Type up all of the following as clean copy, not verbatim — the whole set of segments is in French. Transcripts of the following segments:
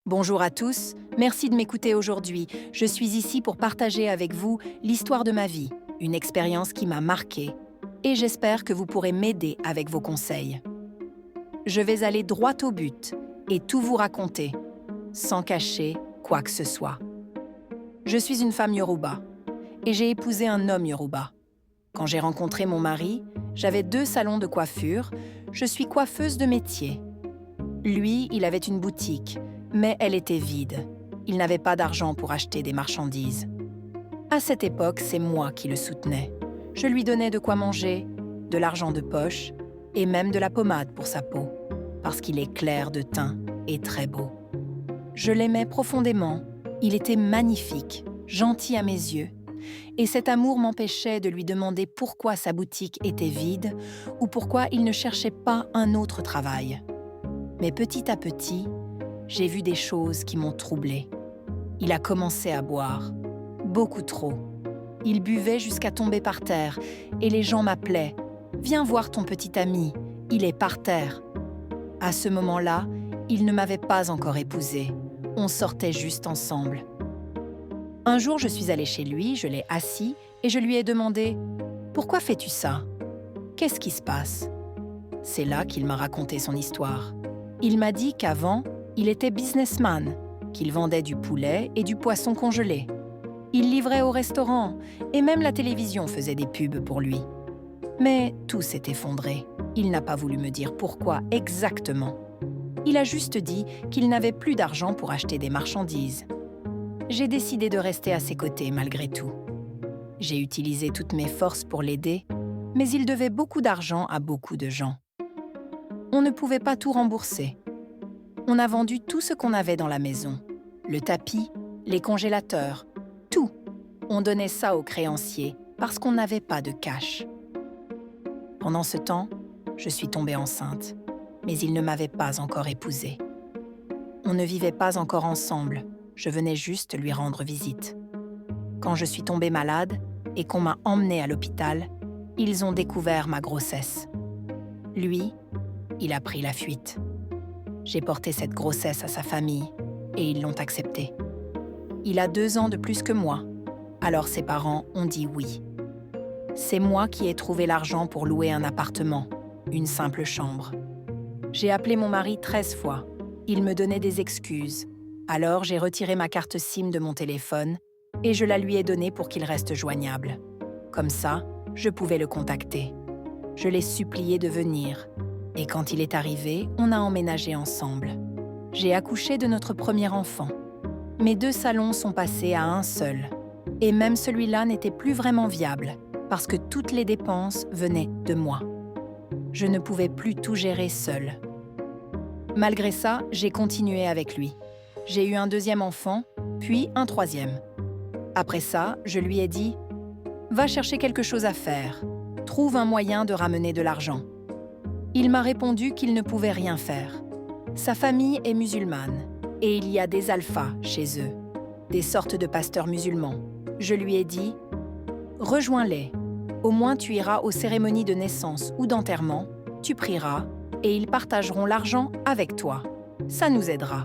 Bonjour à tous, merci de m'écouter aujourd'hui. Je suis ici pour partager avec vous l'histoire de ma vie, une expérience qui m'a marquée, et j'espère que vous pourrez m'aider avec vos conseils. Je vais aller droit au but et tout vous raconter, sans cacher quoi que ce soit. Je suis une femme Yoruba, et j'ai épousé un homme Yoruba. Quand j'ai rencontré mon mari, j'avais 2 salons de coiffure, je suis coiffeuse de métier. Lui, il avait une boutique, mais elle était vide. Il n'avait pas d'argent pour acheter des marchandises. À cette époque, c'est moi qui le soutenais. Je lui donnais de quoi manger, de l'argent de poche et même de la pommade pour sa peau, parce qu'il est clair de teint et très beau. Je l'aimais profondément. Il était magnifique, gentil à mes yeux, et cet amour m'empêchait de lui demander pourquoi sa boutique était vide ou pourquoi il ne cherchait pas un autre travail. Mais petit à petit, j'ai vu des choses qui m'ont troublée. Il a commencé à boire, beaucoup trop. Il buvait jusqu'à tomber par terre et les gens m'appelaient « Viens voir ton petit ami, il est par terre ». À ce moment-là, il ne m'avait pas encore épousée. On sortait juste ensemble. Un jour, je suis allée chez lui, je l'ai assis et je lui ai demandé « Pourquoi fais-tu ça? Qu'est-ce qui se passe ?» C'est là qu'il m'a raconté son histoire. Il m'a dit qu'avant, il était businessman, qu'il vendait du poulet et du poisson congelé. Il livrait au restaurant et même la télévision faisait des pubs pour lui. Mais tout s'est effondré. Il n'a pas voulu me dire pourquoi exactement. Il a juste dit qu'il n'avait plus d'argent pour acheter des marchandises. J'ai décidé de rester à ses côtés malgré tout. J'ai utilisé toutes mes forces pour l'aider, mais il devait beaucoup d'argent à beaucoup de gens. On ne pouvait pas tout rembourser. On a vendu tout ce qu'on avait dans la maison. Le tapis, les congélateurs, tout. On donnait ça aux créanciers parce qu'on n'avait pas de cash. Pendant ce temps, je suis tombée enceinte, mais il ne m'avait pas encore épousée. On ne vivait pas encore ensemble, je venais juste lui rendre visite. Quand je suis tombée malade et qu'on m'a emmenée à l'hôpital, ils ont découvert ma grossesse. Lui, il a pris la fuite. J'ai porté cette grossesse à sa famille et ils l'ont acceptée. Il a 2 ans de plus que moi, alors ses parents ont dit oui. C'est moi qui ai trouvé l'argent pour louer un appartement, une simple chambre. J'ai appelé mon mari 13 fois. Il me donnait des excuses. Alors j'ai retiré ma carte SIM de mon téléphone et je la lui ai donnée pour qu'il reste joignable. Comme ça, je pouvais le contacter. Je l'ai supplié de venir. Et quand il est arrivé, on a emménagé ensemble. J'ai accouché de notre premier enfant. Mes 2 salons sont passés à un seul. Et même celui-là n'était plus vraiment viable, parce que toutes les dépenses venaient de moi. Je ne pouvais plus tout gérer seule. Malgré ça, j'ai continué avec lui. J'ai eu un 2e enfant, puis un 3e. Après ça, je lui ai dit « Va chercher quelque chose à faire. Trouve un moyen de ramener de l'argent. » Il m'a répondu qu'il ne pouvait rien faire. Sa famille est musulmane et il y a des alphas chez eux, des sortes de pasteurs musulmans. Je lui ai dit « Rejoins-les. Au moins tu iras aux cérémonies de naissance ou d'enterrement, tu prieras et ils partageront l'argent avec toi. Ça nous aidera. »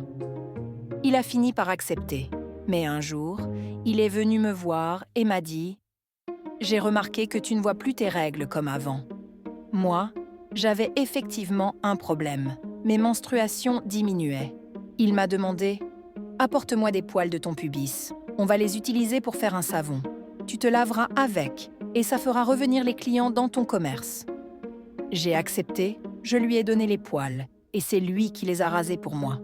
Il a fini par accepter. Mais un jour, il est venu me voir et m'a dit « J'ai remarqué que tu ne vois plus tes règles comme avant. » Moi, j'avais effectivement un problème. Mes menstruations diminuaient. Il m'a demandé « Apporte-moi des poils de ton pubis. On va les utiliser pour faire un savon. Tu te laveras avec et ça fera revenir les clients dans ton commerce. » J'ai accepté, je lui ai donné les poils et c'est lui qui les a rasés pour moi.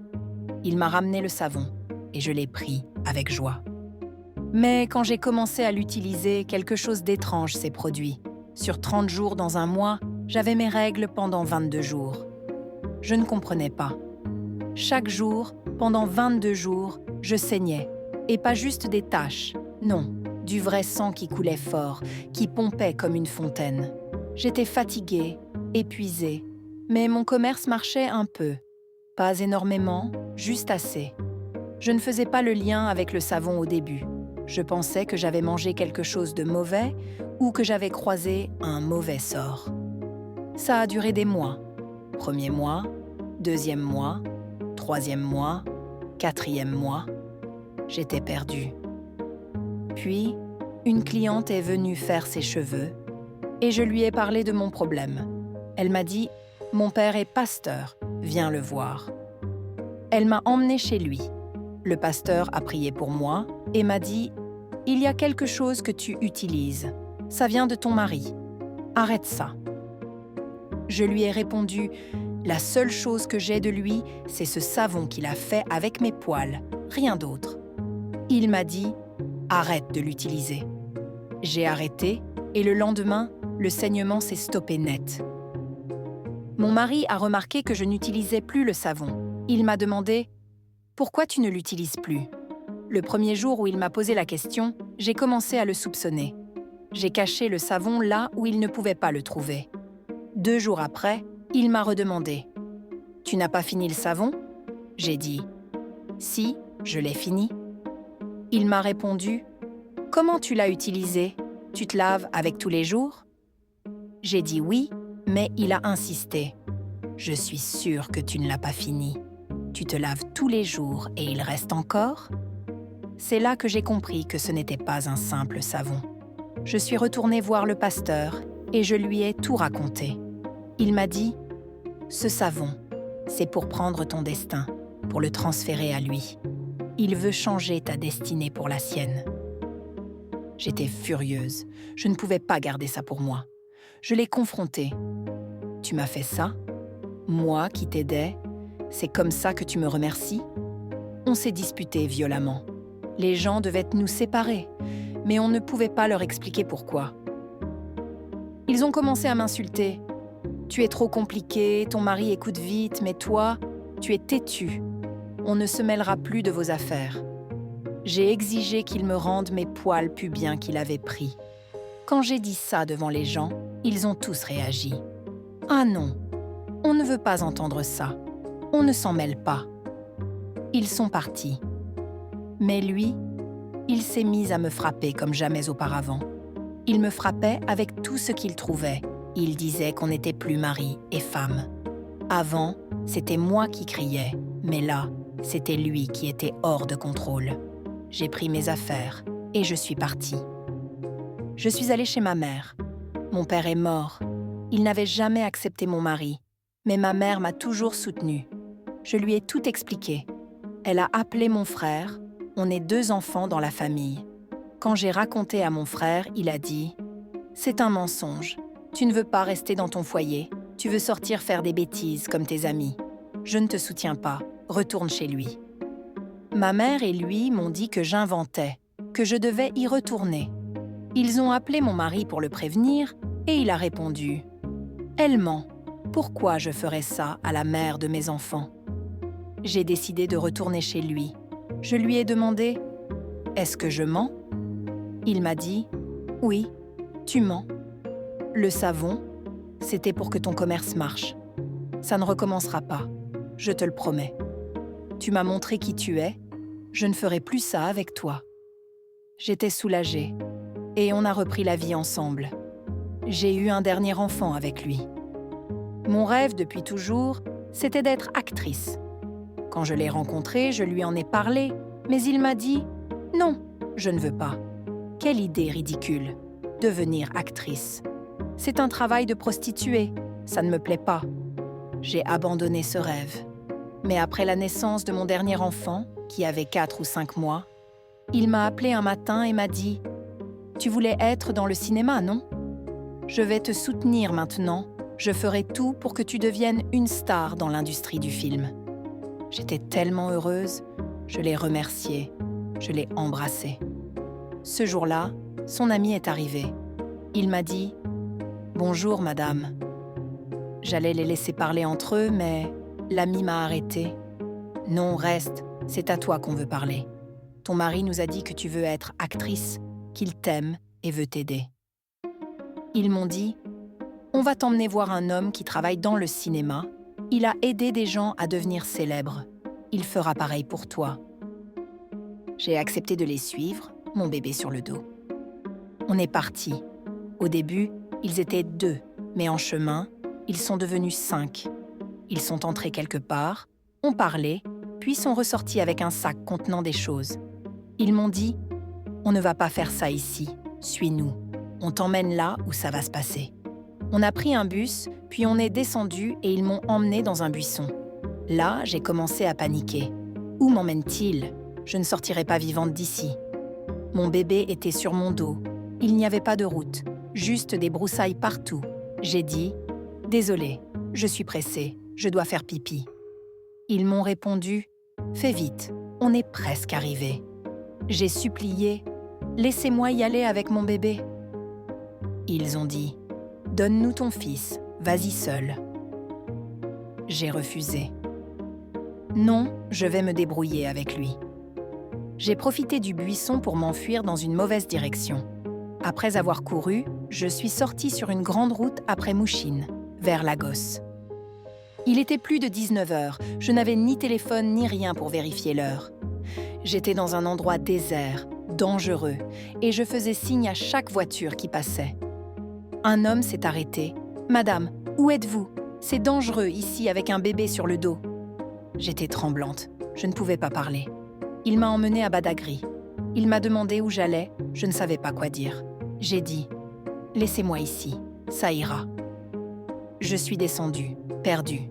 Il m'a ramené le savon et je l'ai pris avec joie. Mais quand j'ai commencé à l'utiliser, quelque chose d'étrange s'est produit. Sur 30 jours dans un mois, j'avais mes règles pendant 22 jours. Je ne comprenais pas. Chaque jour, pendant 22 jours, je saignais. Et pas juste des taches, non, du vrai sang qui coulait fort, qui pompait comme une fontaine. J'étais fatiguée, épuisée, mais mon commerce marchait un peu. Pas énormément, juste assez. Je ne faisais pas le lien avec le savon au début. Je pensais que j'avais mangé quelque chose de mauvais ou que j'avais croisé un mauvais sort. Ça a duré des mois. 1er mois, 2e mois, 3e mois. 4e mois, j'étais perdue. Puis, une cliente est venue faire ses cheveux et je lui ai parlé de mon problème. Elle m'a dit « Mon père est pasteur, viens le voir ». Elle m'a emmenée chez lui. Le pasteur a prié pour moi et m'a dit « Il y a quelque chose que tu utilises. Ça vient de ton mari. Arrête ça. » Je lui ai répondu « La seule chose que j'ai de lui, c'est ce savon qu'il a fait avec mes poils, rien d'autre. » Il m'a dit « Arrête de l'utiliser. » J'ai arrêté et le lendemain, le saignement s'est stoppé net. Mon mari a remarqué que je n'utilisais plus le savon. Il m'a demandé « Pourquoi tu ne l'utilises plus ?» Le premier jour où il m'a posé la question, j'ai commencé à le soupçonner. J'ai caché le savon là où il ne pouvait pas le trouver. 2 jours après, il m'a redemandé « Tu n'as pas fini le savon ?» J'ai dit « Si, je l'ai fini. » Il m'a répondu « Comment tu l'as utilisé? Tu te laves avec tous les jours ?» J'ai dit oui, mais il a insisté. « Je suis sûre que tu ne l'as pas fini. Tu te laves tous les jours et il reste encore ?» C'est là que j'ai compris que ce n'était pas un simple savon. Je suis retournée voir le pasteur et je lui ai tout raconté. Il m'a dit « Ce savon, c'est pour prendre ton destin, pour le transférer à lui. Il veut changer ta destinée pour la sienne. » J'étais furieuse. Je ne pouvais pas garder ça pour moi. Je l'ai confronté. « Tu m'as fait ça? Moi qui t'aidais? C'est comme ça que tu me remercies? » On s'est disputé violemment. Les gens devaient nous séparer, mais on ne pouvait pas leur expliquer pourquoi. Ils ont commencé à m'insulter. « Tu es trop compliqué, ton mari écoute vite, mais toi, tu es têtu. On ne se mêlera plus de vos affaires. » J'ai exigé qu'ils me rendent mes poils pubiens qu'il avait pris. Quand j'ai dit ça devant les gens, ils ont tous réagi. « Ah non, on ne veut pas entendre ça. On ne s'en mêle pas. » Ils sont partis. Mais lui, il s'est mis à me frapper comme jamais auparavant. Il me frappait avec tout ce qu'il trouvait. Il disait qu'on n'était plus mari et femme. Avant, c'était moi qui criais, mais là, c'était lui qui était hors de contrôle. J'ai pris mes affaires et je suis partie. Je suis allée chez ma mère. Mon père est mort. Il n'avait jamais accepté mon mari, mais ma mère m'a toujours soutenue. Je lui ai tout expliqué. Elle a appelé mon frère. On est 2 enfants dans la famille. Quand j'ai raconté à mon frère, il a dit « C'est un mensonge. Tu ne veux pas rester dans ton foyer. Tu veux sortir faire des bêtises comme tes amis. Je ne te soutiens pas. Retourne chez lui. » Ma mère et lui m'ont dit que j'inventais, que je devais y retourner. Ils ont appelé mon mari pour le prévenir et il a répondu « Elle ment. Pourquoi je ferais ça à la mère de mes enfants ?» J'ai décidé de retourner chez lui. Je lui ai demandé « Est-ce que je mens ?» Il m'a dit « Oui, tu mens. Le savon, c'était pour que ton commerce marche. Ça ne recommencera pas, je te le promets. Tu m'as montré qui tu es, je ne ferai plus ça avec toi. » J'étais soulagée et on a repris la vie ensemble. J'ai eu un dernier enfant avec lui. Mon rêve depuis toujours, c'était d'être actrice. Quand je l'ai rencontré, je lui en ai parlé, mais il m'a dit « Non, je ne veux pas. Quelle idée ridicule, devenir actrice. C'est un travail de prostituée, ça ne me plaît pas. » J'ai abandonné ce rêve. Mais après la naissance de mon dernier enfant, qui avait 4 ou 5 mois, il m'a appelé un matin et m'a dit « Tu voulais être dans le cinéma, non? Je vais te soutenir maintenant. Je ferai tout pour que tu deviennes une star dans l'industrie du film. » J'étais tellement heureuse, je l'ai remercié, je l'ai embrassé. Ce jour-là, son ami est arrivé. Il m'a dit « Bonjour, madame. » J'allais les laisser parler entre eux, mais l'ami m'a arrêtée. « Non, reste, c'est à toi qu'on veut parler. Ton mari nous a dit que tu veux être actrice, qu'il t'aime et veut t'aider. » Ils m'ont dit « On va t'emmener voir un homme qui travaille dans le cinéma. Il a aidé des gens à devenir célèbres. Il fera pareil pour toi. » J'ai accepté de les suivre, mon bébé sur le dos. On est partis. Au début, ils étaient 2, mais en chemin, ils sont devenus 5. Ils sont entrés quelque part, ont parlé, puis sont ressortis avec un sac contenant des choses. Ils m'ont dit « On ne va pas faire ça ici, suis-nous. On t'emmène là où ça va se passer. » On a pris un bus, puis on est descendu et ils m'ont emmené dans un buisson. Là, j'ai commencé à paniquer. Où m'emmène-t-il ? Je ne sortirai pas vivante d'ici. Mon bébé était sur mon dos. Il n'y avait pas de route, juste des broussailles partout. J'ai dit « Désolée, je suis pressée, je dois faire pipi. » Ils m'ont répondu « Fais vite, on est presque arrivé. » J'ai supplié « Laissez-moi y aller avec mon bébé. » Ils ont dit « Donne-nous ton fils, vas-y seul. » J'ai refusé. Non, je vais me débrouiller avec lui. J'ai profité du buisson pour m'enfuir dans une mauvaise direction. Après avoir couru, je suis sortie sur une grande route après Mouchine, vers Lagos. Il était plus de 19 heures, je n'avais ni téléphone ni rien pour vérifier l'heure. J'étais dans un endroit désert, dangereux, et je faisais signe à chaque voiture qui passait. Un homme s'est arrêté. « Madame, où êtes-vous ? C'est dangereux ici avec un bébé sur le dos. » J'étais tremblante, je ne pouvais pas parler. Il m'a emmenée à Badagry. Il m'a demandé où j'allais, je ne savais pas quoi dire. J'ai dit « Laissez-moi ici, ça ira. » Je suis descendue, perdue.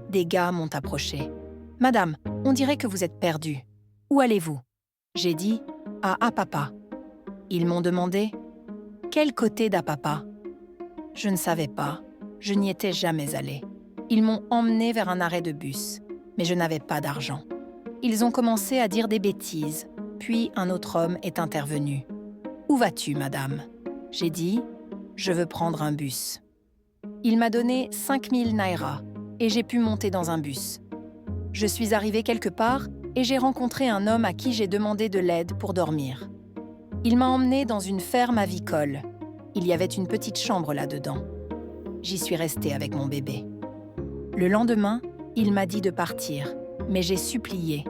Des gars m'ont approchée. « Madame, on dirait que vous êtes perdue. Où allez-vous ?» J'ai dit « À Apapa. » Ils m'ont demandé « Quel côté d'Apapa ?» Je ne savais pas, je n'y étais jamais allée. Ils m'ont emmenée vers un arrêt de bus, mais je n'avais pas d'argent. Ils ont commencé à dire des bêtises, puis un autre homme est intervenu. « Où vas-tu, madame ?» J'ai dit « Je veux prendre un bus. » Il m'a donné 5000 naira et j'ai pu monter dans un bus. Je suis arrivée quelque part et j'ai rencontré un homme à qui j'ai demandé de l'aide pour dormir. Il m'a emmenée dans une ferme avicole. Il y avait une petite chambre là-dedans. J'y suis restée avec mon bébé. Le lendemain, il m'a dit de partir, mais j'ai supplié.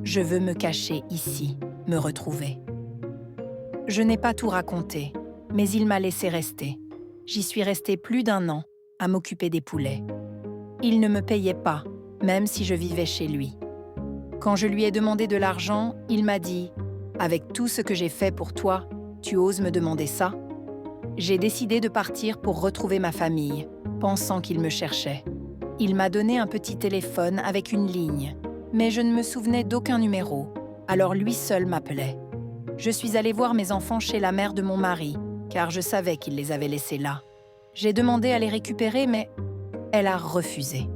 Je veux me cacher ici, me retrouver. Je n'ai pas tout raconté, mais il m'a laissé rester. J'y suis restée plus d'1 an à m'occuper des poulets. Il ne me payait pas, même si je vivais chez lui. Quand je lui ai demandé de l'argent, il m'a dit « Avec tout ce que j'ai fait pour toi, tu oses me demander ça ?» J'ai décidé de partir pour retrouver ma famille, pensant qu'il me cherchait. Il m'a donné un petit téléphone avec une ligne, mais je ne me souvenais d'aucun numéro, alors lui seul m'appelait. Je suis allée voir mes enfants chez la mère de mon mari, car je savais qu'il les avait laissés là. J'ai demandé à les récupérer, mais elle a refusé.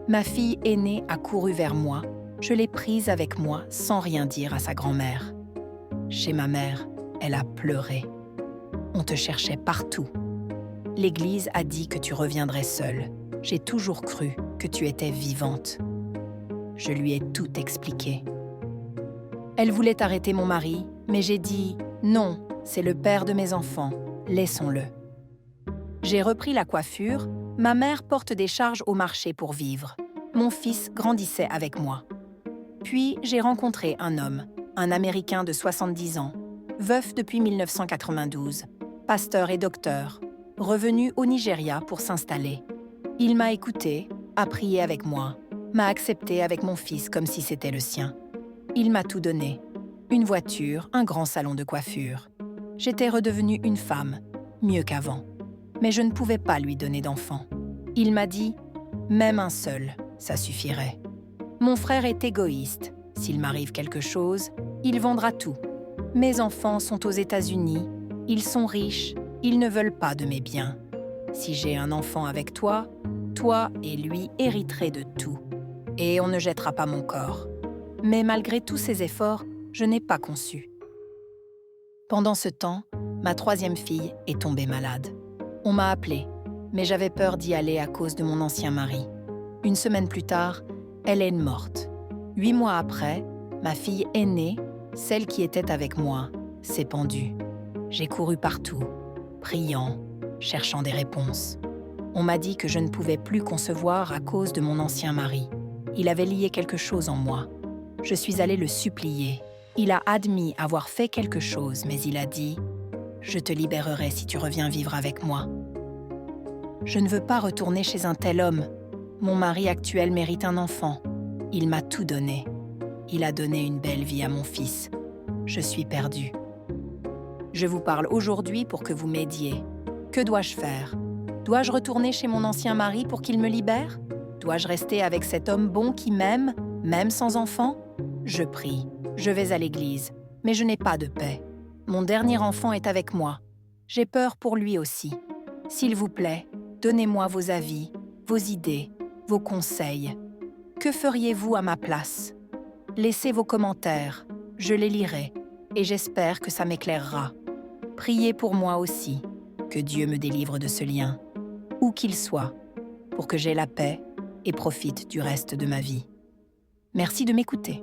Ma fille aînée a couru vers moi. Je l'ai prise avec moi sans rien dire à sa grand-mère. Chez ma mère, elle a pleuré. On te cherchait partout. L'Église a dit que tu reviendrais seule. J'ai toujours cru que tu étais vivante. Je lui ai tout expliqué. Elle voulait arrêter mon mari, mais j'ai dit « Non, c'est le père de mes enfants, laissons-le ». J'ai repris la coiffure. Ma mère porte des charges au marché pour vivre. Mon fils grandissait avec moi. Puis j'ai rencontré un homme, un Américain de 70 ans, veuf depuis 1992, pasteur et docteur, revenu au Nigeria pour s'installer. Il m'a écouté, a prié avec moi, m'a accepté avec mon fils comme si c'était le sien. Il m'a tout donné, une voiture, un grand salon de coiffure. J'étais redevenue une femme, mieux qu'avant. Mais je ne pouvais pas lui donner d'enfant. Il m'a dit « Même un seul, ça suffirait. Mon frère est égoïste. S'il m'arrive quelque chose, il vendra tout. Mes enfants sont aux États-Unis. Ils sont riches. Ils ne veulent pas de mes biens. Si j'ai un enfant avec toi, toi et lui hériterez de tout. Et on ne jettera pas mon corps. » Mais malgré tous ces efforts, je n'ai pas conçu. Pendant ce temps, ma 3e fille est tombée malade. On m'a appelée, mais j'avais peur d'y aller à cause de mon ancien mari. Une semaine plus tard, elle est morte. 8 mois après, ma fille aînée, celle qui était avec moi, s'est pendue. J'ai couru partout, priant, cherchant des réponses. On m'a dit que je ne pouvais plus concevoir à cause de mon ancien mari. Il avait lié quelque chose en moi. Je suis allée le supplier. Il a admis avoir fait quelque chose, mais il a dit « Je te libérerai si tu reviens vivre avec moi. » Je ne veux pas retourner chez un tel homme. Mon mari actuel mérite un enfant. Il m'a tout donné. Il a donné une belle vie à mon fils. Je suis perdue. Je vous parle aujourd'hui pour que vous m'aidiez. Que dois-je faire? Dois-je retourner chez mon ancien mari pour qu'il me libère? Dois-je rester avec cet homme bon qui m'aime, même sans enfant? Je prie, je vais à l'église, mais je n'ai pas de paix. Mon dernier enfant est avec moi. J'ai peur pour lui aussi. S'il vous plaît, donnez-moi vos avis, vos idées, vos conseils. Que feriez-vous à ma place? Laissez vos commentaires, je les lirai, et j'espère que ça m'éclairera. Priez pour moi aussi, que Dieu me délivre de ce lien, où qu'il soit, pour que j'aie la paix et profite du reste de ma vie. Merci de m'écouter.